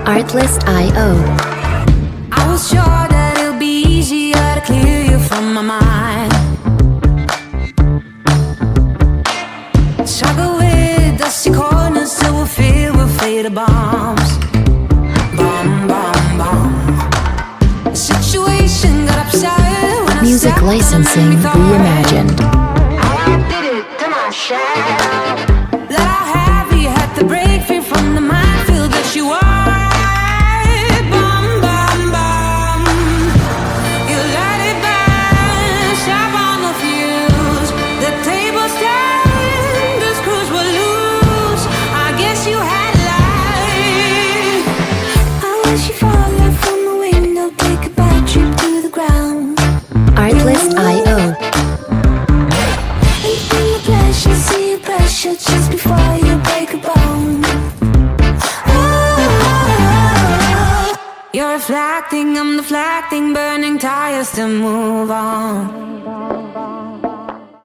Artlist.io. I was sure that it'll be easier to clear you from my mind. Struggle with dusty corners till we're filled with fatal bombs. Bomb, bomb, bomb. The situation got upset when Music I licensing reimagined. I did it to myself. That I have you had to break free from the minefield that you are. Artlist.io. Just before you break a bone. You're reflecting, I'm deflecting, burning tires to move on.